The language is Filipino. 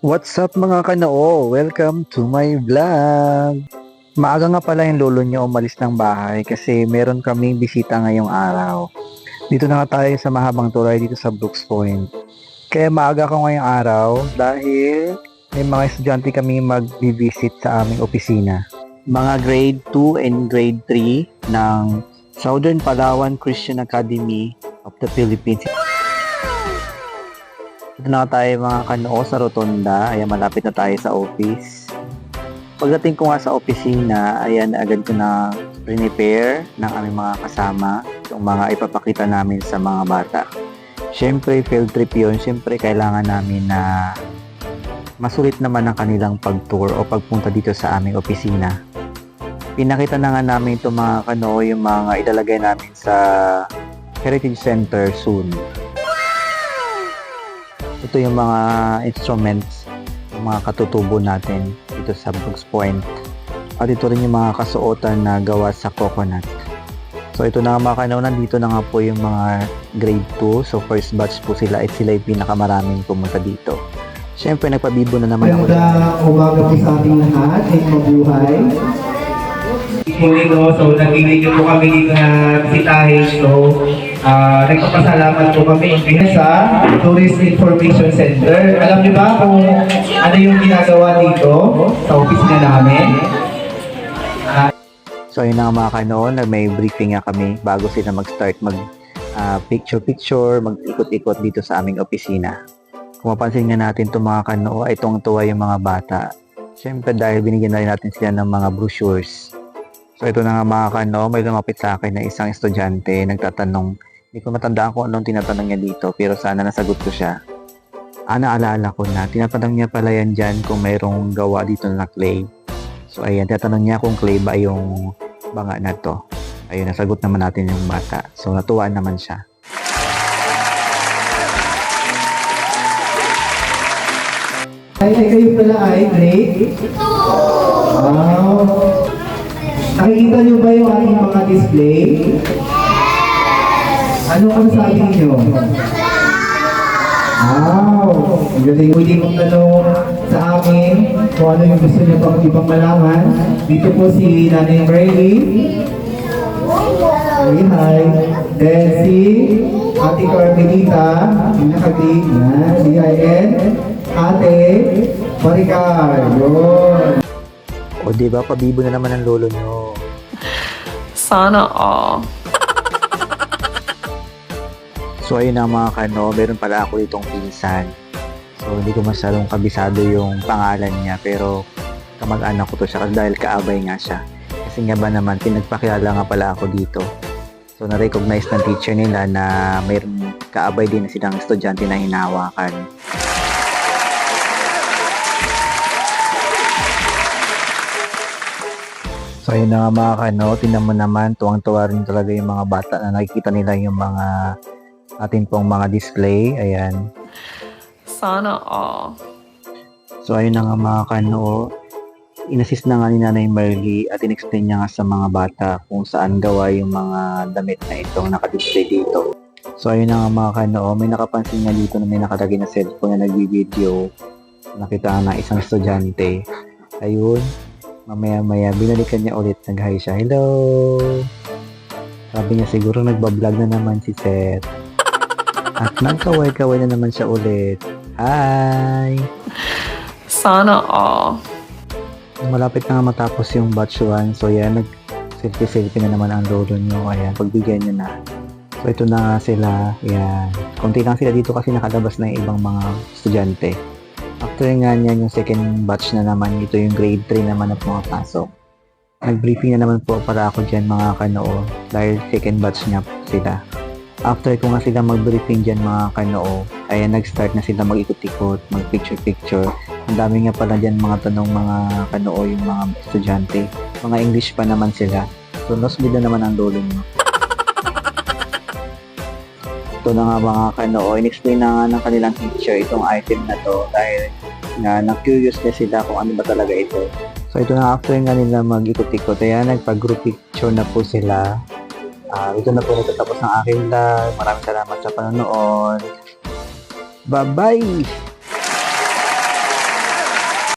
What's up mga kanoo? Welcome to my vlog! Maaga nga pala yung lolo niyo umalis ng bahay kasi meron kaming bisita ngayong araw. Dito na nga tayo sa mahabang tulay dito sa Brooks Point. Kaya maaga ako ngayong araw dahil may mga estudyante kami mag-visit sa aming opisina. Mga grade 2 and grade 3 ng Southern Palawan Christian Academy of the Philippines. Dito na tayo mga kanoo sa Rotonda. Ayan, malapit na tayo sa office. Pagdating ko nga sa opisina, ayan, agad ko na prepare ng aming mga kasama. Yung mga ipapakita namin sa mga bata. Siyempre, field trip yun. Siyempre, kailangan namin na masulit naman ang kanilang pag-tour o pagpunta dito sa aming opisina. Pinakita na nga namin itong mga kanoo, yung mga ilalagay namin sa Heritage Center soon. Ito yung mga instruments, yung mga katutubo natin dito sa Brooks Point. At ito rin yung mga kasuotan na gawa sa coconut. So ito na mga kanao, nandito na nga po yung mga grade 2. So first batch po sila at sila yung pinakamaraming pumunta dito. Siyempre nagpabibo na naman ako. Maganda umaga po sa ating lahat. Ay mabuhay. So nag-video po kami dito na bisitahin. So nagpapasalamat po kami sa Tourist Information Center. Alam niyo ba kung ano yung ginagawa dito sa opisina namin? So yun na nga mga kanoon, may briefing nga kami bago sila mag-start picture-picture, mag-ikot-ikot dito sa aming opisina. Kung mapansin nga natin itong mga kanoo, ay tuwang-tuwa yung mga bata. Siyempre dahil binigyan na rin natin sila ng mga brochures. So ito na nga mga kanoo, may lumapit sa akin na isang estudyante, nagtatanong, hindi ko matandaan kung anong tinatanong niya dito, pero sana nasagot ko siya. Naalala ko na, tinatanong niya pala yan dyan kung mayroong gawa dito na clay. So ayan, tinatanong niya kung clay ba yung banga na to. Ayun, nasagot naman natin yung bata. So natuwa naman siya. Kayo pala ay grade? Wow! Nakikita niyo ba yung ating mga display? Ano ang sabi niyo? Wow! Galing. Pwede mong tanong sa amin kung ano yung gusto niyo pang ibang malaman. Dito po si Nanay Merly. Hey, hi. Then si Ate Carmelita, yung naka-grade na, D-I-N, Ate Maricar. Yun. O diba, pabibo na naman ang lolo nyo. Sana all. So ayun na mga kano, meron pala ako ditong pinsan. So hindi ko masyadong kabisado yung pangalan niya, pero kamag-anak ko to siya dahil kaabay nga siya. Kasi nga ba naman, pinagpakilala nga pala ako dito. So na-recognize ng teacher nila na mayroong kaabay din na silang estudyante na hinahawakan. So ayun na nga mga kano, tingnan mo naman, tuwang-tuwa rin talaga yung mga bata na nakikita nila yung mga atin pong mga display. Ayan. Sana all. So ayun na nga mga kano, inassist na nga ni Nanay Merly at in-explain niya nga sa mga bata kung saan gawa yung mga damit na itong nakadisplay dito. So ayun na nga mga kano, may nakapansin nga dito na may nakalagay na cellphone na nagbi-video. Nakita nga ng isang estudyante. Ayun, mamaya-maya binalikan niya ulit, nag-hi siya. Hello! Sabi niya siguro nagbablog na naman si Seth. At nagkaway-kaway na naman siya ulit. Hi! Sana all. Malapit na nga matapos yung batch 1. So yan, nag-selfie-selfie na naman ang lolo nyo. Ayan, pagbigyan nyo na. So ito na nga sila. Ayan. Konti lang sila dito kasi nakalabas na yung ibang mga estudyante. After nga niyan, yung second batch na naman, ito yung grade 3 naman na pumapasok. Nag-briefing na naman po para ako dyan mga kanoo dahil second batch niya sila. After ko nga sila mag-briefing dyan mga kanoo, ayan, nag-start na sila mag-ikot-ikot, mag-picture-picture. Ang dami nga pala dyan mga tanong mga kanoo yung mga estudyante. Mga English pa naman sila. So, nosebleed na naman ang lolo nyo. Ito na nga mga kanoo, in-explain na nga ng kanilang teacher itong item na to dahil nga na-curious na sila kung ano ba talaga ito. So, ito na after nga nila mag-ikot-ikot, ayan, nagpag-group picture na po sila. Ito na po natatapos ng aking vlog. Maraming salamat sa panonood. Bye-bye!